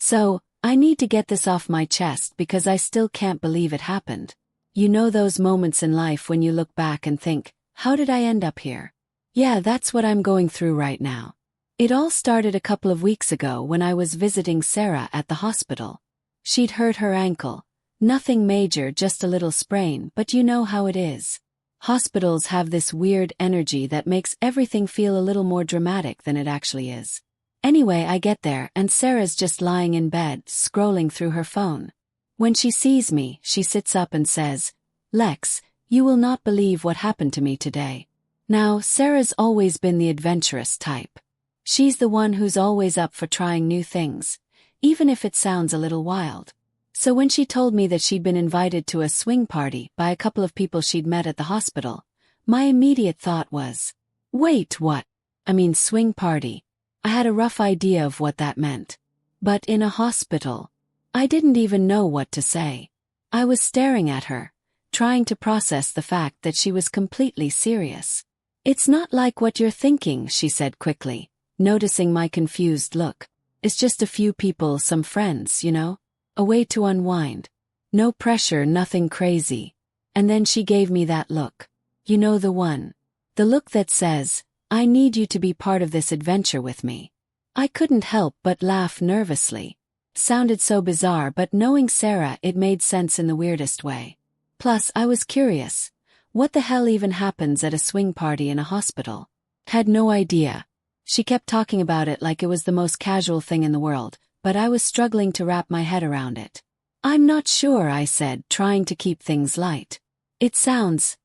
So, I need to get this off my chest because I still can't believe it happened. You know those moments in life when you look back and think, how did I end up here? Yeah, that's what I'm going through right now. It all started a couple of weeks ago when I was visiting Sarah at the hospital. She'd hurt her ankle. Nothing major, just a little sprain, but you know how it is. Hospitals have this weird energy that makes everything feel a little more dramatic than it actually is. Anyway, I get there and Sarah's just lying in bed, scrolling through her phone. When she sees me, she sits up and says, "Lex, you will not believe what happened to me today." Now, Sarah's always been the adventurous type. She's the one who's always up for trying new things, even if it sounds a little wild. So when she told me that she'd been invited to a swing party by a couple of people she'd met at the hospital, my immediate thought was, wait, what? I mean, swing party. I had a rough idea of what that meant. But in a hospital, I didn't even know what to say. I was staring at her, trying to process the fact that she was completely serious. "It's not like what you're thinking," she said quickly, noticing my confused look. "It's just a few people, some friends, you know? A way to unwind. No pressure, nothing crazy." And then she gave me that look. You know the one. The look that says, "I need you to be part of this adventure with me." I couldn't help but laugh nervously. Sounded so bizarre, but knowing Sarah, it made sense in the weirdest way. Plus, I was curious. What the hell even happens at a swing party in a hospital? Had no idea. She kept talking about it like it was the most casual thing in the world, but I was struggling to wrap my head around it. "I'm not sure," I said, trying to keep things light. "It sounds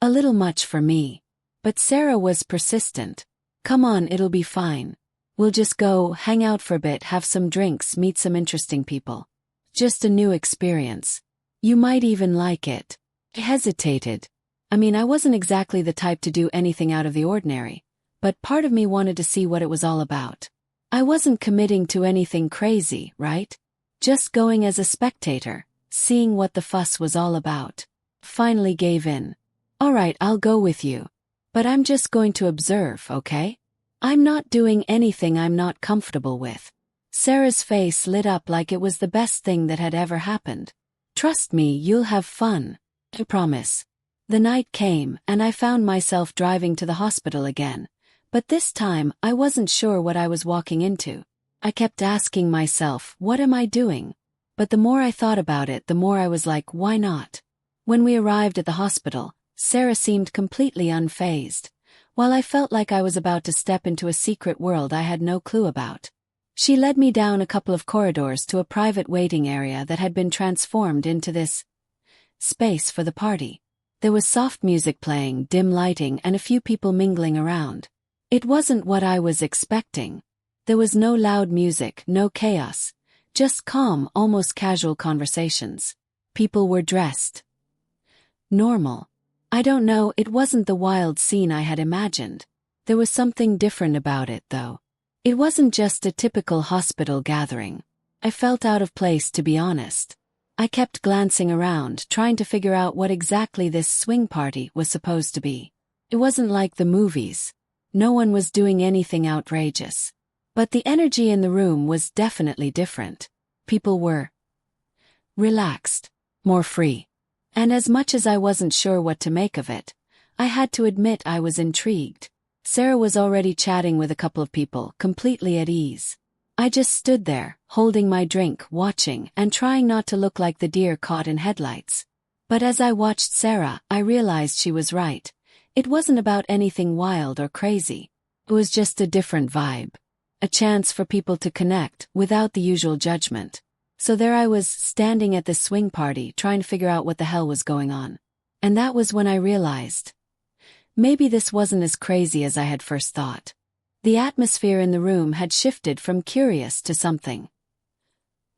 a little much for me." But Sarah was persistent. "Come on, it'll be fine. We'll just go, hang out for a bit, have some drinks, meet some interesting people. Just a new experience. You might even like it." I hesitated. I mean, I wasn't exactly the type to do anything out of the ordinary, but part of me wanted to see what it was all about. I wasn't committing to anything crazy, right? Just going as a spectator, seeing what the fuss was all about. Finally gave in. "All right, I'll go with you. But I'm just going to observe, okay? I'm not doing anything I'm not comfortable with." Sarah's face lit up like it was the best thing that had ever happened. "Trust me, you'll have fun. I promise." The night came, and I found myself driving to the hospital again. But this time, I wasn't sure what I was walking into. I kept asking myself, what am I doing? But the more I thought about it, the more I was like, why not? When we arrived at the hospital, Sarah seemed completely unfazed, while I felt like I was about to step into a secret world I had no clue about. She led me down a couple of corridors to a private waiting area that had been transformed into this space for the party. There was soft music playing, dim lighting, and a few people mingling around. It wasn't what I was expecting. There was no loud music, no chaos, just calm, almost casual conversations. People were dressed normal. I don't know, it wasn't the wild scene I had imagined. There was something different about it, though. It wasn't just a typical hospital gathering. I felt out of place, to be honest. I kept glancing around, trying to figure out what exactly this swing party was supposed to be. It wasn't like the movies. No one was doing anything outrageous. But the energy in the room was definitely different. People were relaxed, more free. And as much as I wasn't sure what to make of it, I had to admit I was intrigued. Sarah was already chatting with a couple of people, completely at ease. I just stood there, holding my drink, watching, and trying not to look like the deer caught in headlights. But as I watched Sarah, I realized she was right. It wasn't about anything wild or crazy. It was just a different vibe. A chance for people to connect, without the usual judgment. So there I was, standing at this swing party, trying to figure out what the hell was going on. And that was when I realized, maybe this wasn't as crazy as I had first thought. The atmosphere in the room had shifted from curious to something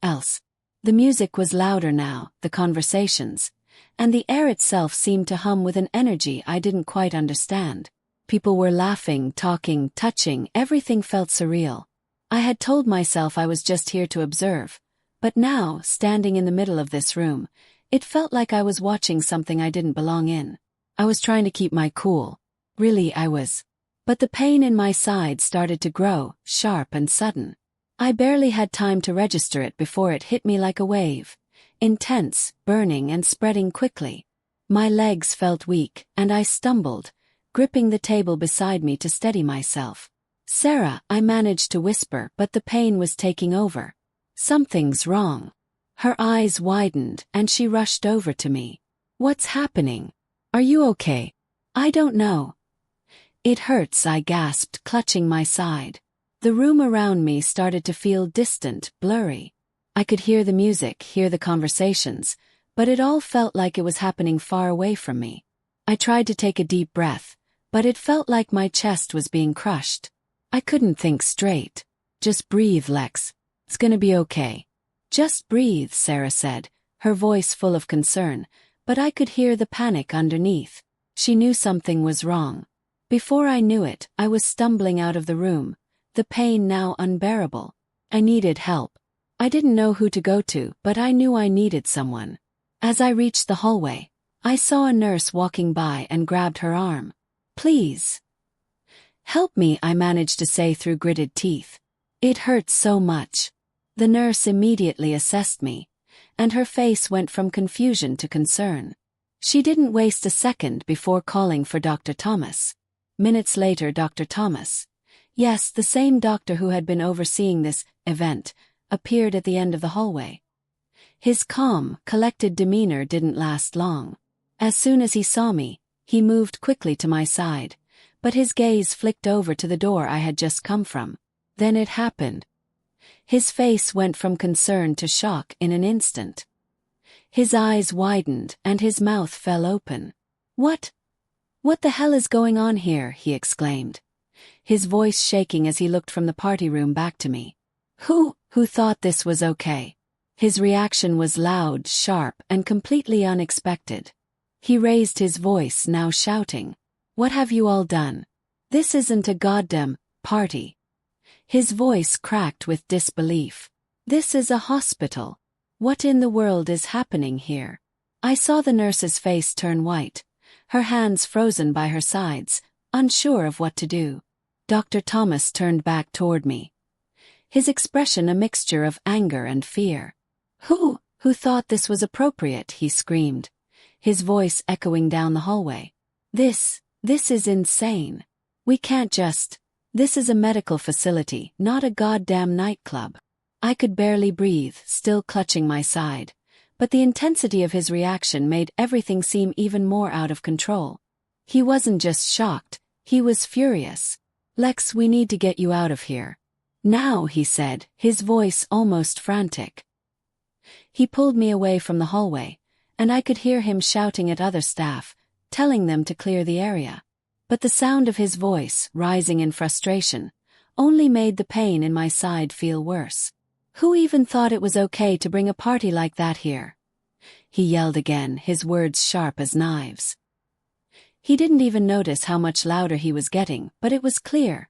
else. The music was louder now, the conversations, and the air itself seemed to hum with an energy I didn't quite understand. People were laughing, talking, touching, everything felt surreal. I had told myself I was just here to observe, but now, standing in the middle of this room, it felt like I was watching something I didn't belong in. I was trying to keep my cool. Really, I was. But the pain in my side started to grow, sharp and sudden. I barely had time to register it before it hit me like a wave. Intense, burning and spreading quickly. My legs felt weak, and I stumbled, gripping the table beside me to steady myself. "Sarah," I managed to whisper, but the pain was taking over. "Something's wrong." Her eyes widened, and she rushed over to me. "What's happening? Are you okay?" "I don't know. It hurts," I gasped, clutching my side. The room around me started to feel distant, blurry. I could hear the music, hear the conversations, but it all felt like it was happening far away from me. I tried to take a deep breath, but it felt like my chest was being crushed. I couldn't think straight. "Just breathe, Lex. It's gonna be okay." "Just breathe," Sarah said, her voice full of concern, but I could hear the panic underneath. She knew something was wrong. Before I knew it, I was stumbling out of the room, the pain now unbearable. I needed help. I didn't know who to go to, but I knew I needed someone. As I reached the hallway, I saw a nurse walking by and grabbed her arm. "Please help me," I managed to say through gritted teeth. "It hurts so much." The nurse immediately assessed me, and her face went from confusion to concern. She didn't waste a second before calling for Dr. Thomas. Minutes later, Dr. Thomas, yes, the same doctor who had been overseeing this event, appeared at the end of the hallway. His calm, collected demeanor didn't last long. As soon as he saw me, he moved quickly to my side, but his gaze flicked over to the door I had just come from. Then it happened. His face went from concern to shock in an instant. His eyes widened and his mouth fell open. What the hell is going on here?" he exclaimed, his voice shaking as he looked from the party room back to me. Who thought this was okay?" His reaction was loud, sharp, and completely unexpected. He raised his voice, now shouting, "What have you all done? This isn't a goddamn party." His voice cracked with disbelief. "This is a hospital. What in the world is happening here?" I saw the nurse's face turn white, her hands frozen by her sides, unsure of what to do. Dr. Thomas turned back toward me, his expression a mixture of anger and fear. Who thought this was appropriate?" he screamed, his voice echoing down the hallway. This is insane. We can't just. This is a medical facility, not a goddamn nightclub." I could barely breathe, still clutching my side, but the intensity of his reaction made everything seem even more out of control. He wasn't just shocked, he was furious. "Lex, we need to get you out of here. Now," he said, his voice almost frantic. He pulled me away from the hallway, and I could hear him shouting at other staff, telling them to clear the area. But the sound of his voice, rising in frustration, only made the pain in my side feel worse. "Who even thought it was okay to bring a party like that here?" he yelled again, his words sharp as knives. He didn't even notice how much louder he was getting, but it was clear.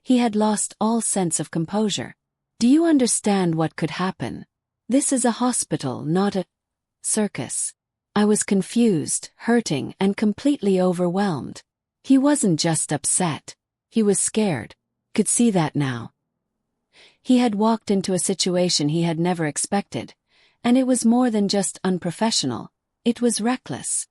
He had lost all sense of composure. "Do you understand what could happen? This is a hospital, not a circus." I was confused, hurting, and completely overwhelmed. He wasn't just upset. He was scared. Could see that now. He had walked into a situation he had never expected, and it was more than just unprofessional, it was reckless.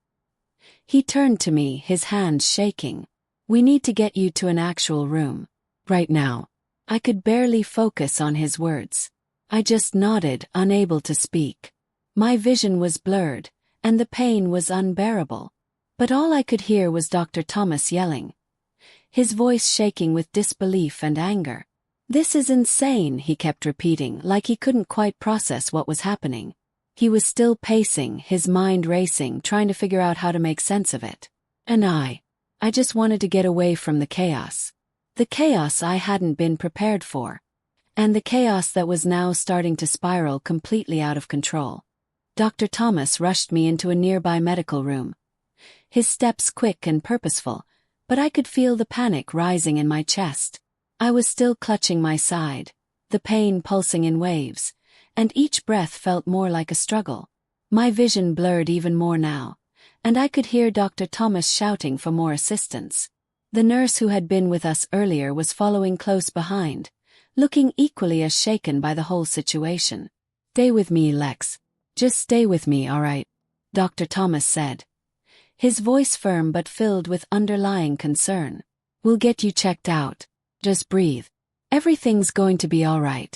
He turned to me, his hands shaking. "We need to get you to an actual room. Right now." I could barely focus on his words. I just nodded, unable to speak. My vision was blurred, and the pain was unbearable. But all I could hear was Dr. Thomas yelling, his voice shaking with disbelief and anger. "This is insane," he kept repeating, like he couldn't quite process what was happening. He was still pacing, his mind racing, trying to figure out how to make sense of it. And I just wanted to get away from the chaos. The chaos I hadn't been prepared for. And the chaos that was now starting to spiral completely out of control. Dr. Thomas rushed me into a nearby medical room. His steps quick and purposeful, but I could feel the panic rising in my chest. I was still clutching my side, the pain pulsing in waves, and each breath felt more like a struggle. My vision blurred even more now, and I could hear Dr. Thomas shouting for more assistance. The nurse who had been with us earlier was following close behind, looking equally as shaken by the whole situation. "Stay with me, Lex. Just stay with me, all right?" Dr. Thomas said, his voice firm but filled with underlying concern. "We'll get you checked out. Just breathe. Everything's going to be all right."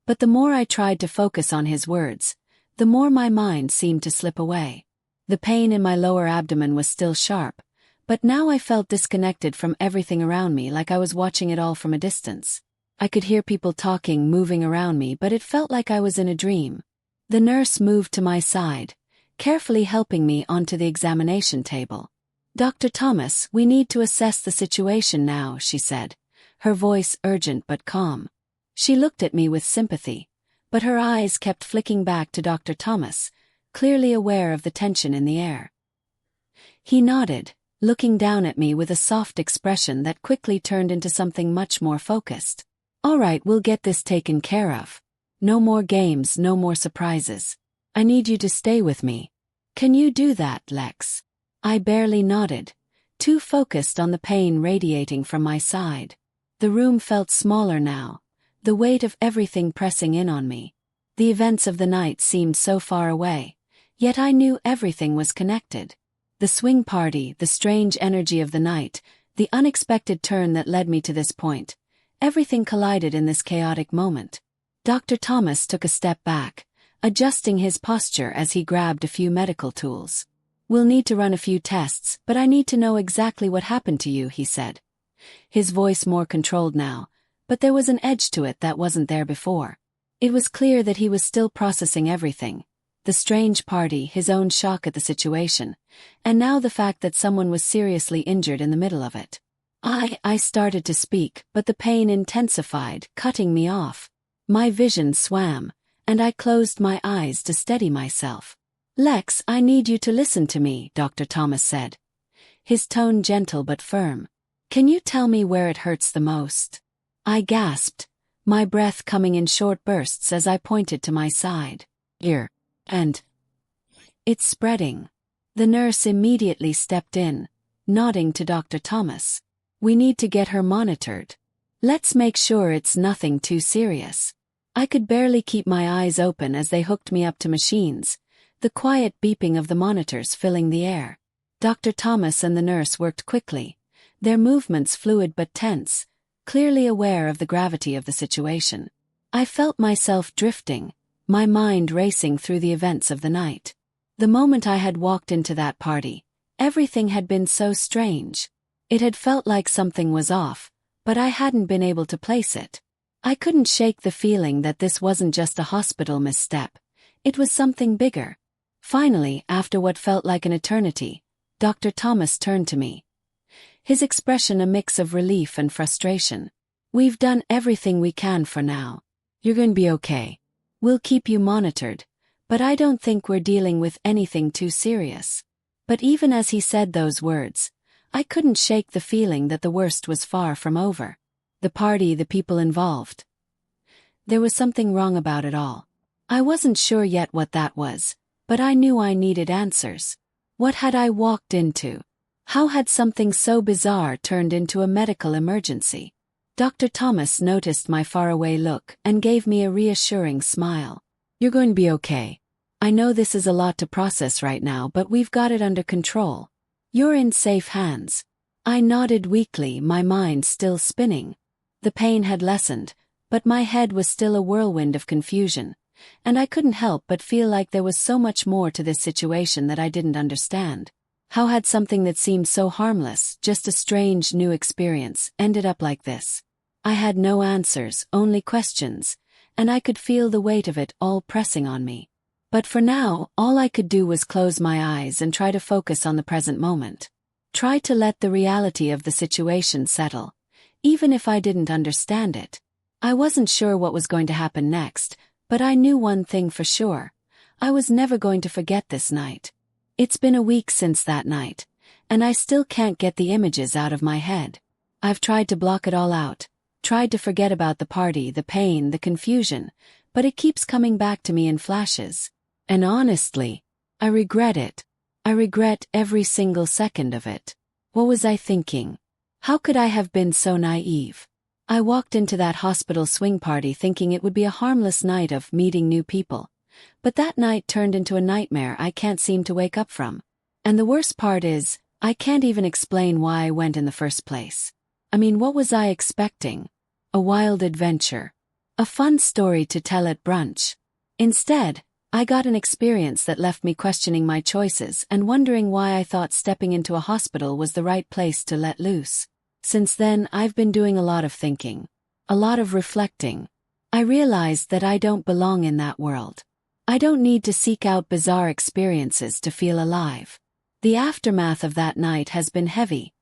But the more I tried to focus on his words, the more my mind seemed to slip away. The pain in my lower abdomen was still sharp, but now I felt disconnected from everything around me, like I was watching it all from a distance. I could hear people talking, moving around me, but it felt like I was in a dream. The nurse moved to my side, carefully helping me onto the examination table. "Dr. Thomas, we need to assess the situation now," she said, her voice urgent but calm. She looked at me with sympathy, but her eyes kept flicking back to Dr. Thomas, clearly aware of the tension in the air. He nodded, looking down at me with a soft expression that quickly turned into something much more focused. "All right, we'll get this taken care of. No more games, no more surprises. I need you to stay with me. Can you do that, Lex?" I barely nodded, too focused on the pain radiating from my side. The room felt smaller now, the weight of everything pressing in on me. The events of the night seemed so far away, yet I knew everything was connected. The swing party, the strange energy of the night, the unexpected turn that led me to this point. Everything collided in this chaotic moment. Dr. Thomas took a step back, adjusting his posture as he grabbed a few medical tools. "We'll need to run a few tests, but I need to know exactly what happened to you," he said. His voice more controlled now, but there was an edge to it that wasn't there before. It was clear that he was still processing everything. The strange party, his own shock at the situation, and now the fact that someone was seriously injured in the middle of it. I started to speak, but the pain intensified, cutting me off. My vision swam, and I closed my eyes to steady myself. "Lex, I need you to listen to me," Dr. Thomas said, his tone gentle but firm. "Can you tell me where it hurts the most?" I gasped, my breath coming in short bursts as I pointed to my side. "Here. And it's spreading." The nurse immediately stepped in, nodding to Dr. Thomas. "We need to get her monitored. Let's make sure it's nothing too serious." I could barely keep my eyes open as they hooked me up to machines, the quiet beeping of the monitors filling the air. Dr. Thomas and the nurse worked quickly, their movements fluid but tense, clearly aware of the gravity of the situation. I felt myself drifting, my mind racing through the events of the night. The moment I had walked into that party, everything had been so strange. It had felt like something was off, but I hadn't been able to place it. I couldn't shake the feeling that this wasn't just a hospital misstep. It was something bigger. Finally, after what felt like an eternity, Dr. Thomas turned to me, his expression a mix of relief and frustration. "We've done everything we can for now. You're going to be okay. We'll keep you monitored, but I don't think we're dealing with anything too serious." But even as he said those words, I couldn't shake the feeling that the worst was far from over. The party, the people involved. There was something wrong about it all. I wasn't sure yet what that was, but I knew I needed answers. What had I walked into? How had something so bizarre turned into a medical emergency? Dr. Thomas noticed my faraway look and gave me a reassuring smile. "You're going to be okay. I know this is a lot to process right now, but we've got it under control. You're in safe hands." I nodded weakly, my mind still spinning. The pain had lessened, but my head was still a whirlwind of confusion, and I couldn't help but feel like there was so much more to this situation that I didn't understand. How had something that seemed so harmless, just a strange new experience, ended up like this? I had no answers, only questions, and I could feel the weight of it all pressing on me. But for now, all I could do was close my eyes and try to focus on the present moment. Try to let the reality of the situation settle, even if I didn't understand it. I wasn't sure what was going to happen next, but I knew one thing for sure. I was never going to forget this night. It's been a week since that night, and I still can't get the images out of my head. I've tried to block it all out, tried to forget about the party, the pain, the confusion, but it keeps coming back to me in flashes. And honestly, I regret it. I regret every single second of it. What was I thinking? How could I have been so naive? I walked into that hospital swing party thinking it would be a harmless night of meeting new people. But that night turned into a nightmare I can't seem to wake up from. And the worst part is, I can't even explain why I went in the first place. I mean, what was I expecting? A wild adventure. A fun story to tell at brunch. Instead, I got an experience that left me questioning my choices and wondering why I thought stepping into a hospital was the right place to let loose. Since then, I've been doing a lot of thinking. A lot of reflecting. I realized that I don't belong in that world. I don't need to seek out bizarre experiences to feel alive. The aftermath of that night has been heavy,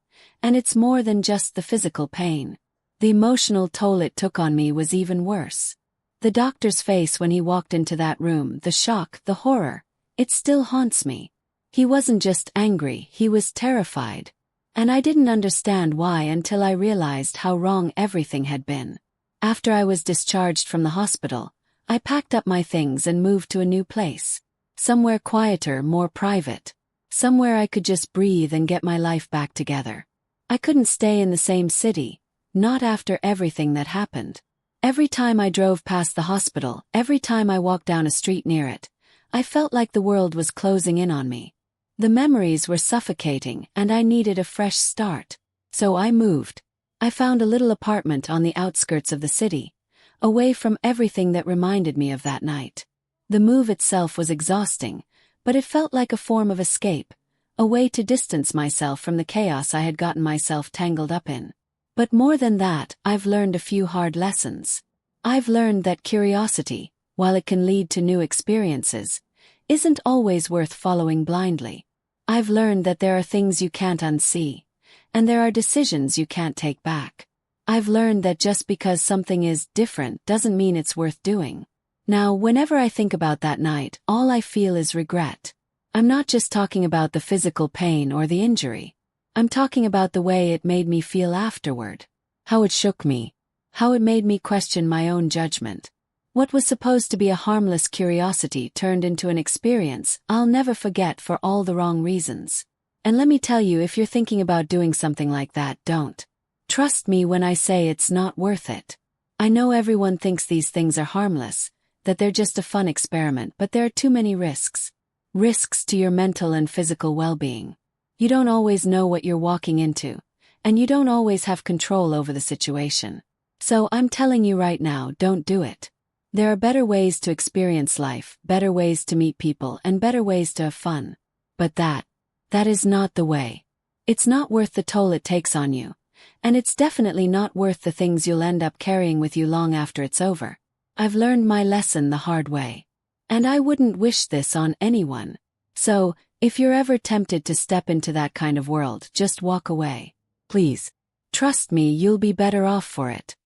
and it's more than just the physical pain. The emotional toll it took on me was even worse. The doctor's face when he walked into that room, the shock, the horror, it still haunts me. He wasn't just angry, he was terrified. And I didn't understand why until I realized how wrong everything had been. After I was discharged from the hospital, I packed up my things and moved to a new place. Somewhere quieter, more private. Somewhere I could just breathe and get my life back together. I couldn't stay in the same city, not after everything that happened. Every time I drove past the hospital, every time I walked down a street near it, I felt like the world was closing in on me. The memories were suffocating and I needed a fresh start. So I moved. I found a little apartment on the outskirts of the city, away from everything that reminded me of that night. The move itself was exhausting, but it felt like a form of escape, a way to distance myself from the chaos I had gotten myself tangled up in. But more than that, I've learned a few hard lessons. I've learned that curiosity, while it can lead to new experiences, isn't always worth following blindly. I've learned that there are things you can't unsee, and there are decisions you can't take back. I've learned that just because something is different doesn't mean it's worth doing. Now, whenever I think about that night, all I feel is regret. I'm not just talking about the physical pain or the injury. I'm talking about the way it made me feel afterward. How it shook me. How it made me question my own judgment. What was supposed to be a harmless curiosity turned into an experience I'll never forget for all the wrong reasons. And let me tell you, if you're thinking about doing something like that, don't. Trust me when I say it's not worth it. I know everyone thinks these things are harmless, that they're just a fun experiment, but there are too many risks. Risks to your mental and physical well-being. You don't always know what you're walking into, and you don't always have control over the situation. So I'm telling you right now, don't do it. There are better ways to experience life, better ways to meet people, and better ways to have fun. But that is not the way. It's not worth the toll it takes on you, and it's definitely not worth the things you'll end up carrying with you long after it's over. I've learned my lesson the hard way. And I wouldn't wish this on anyone. So, if you're ever tempted to step into that kind of world, just walk away. Please. Trust me, you'll be better off for it.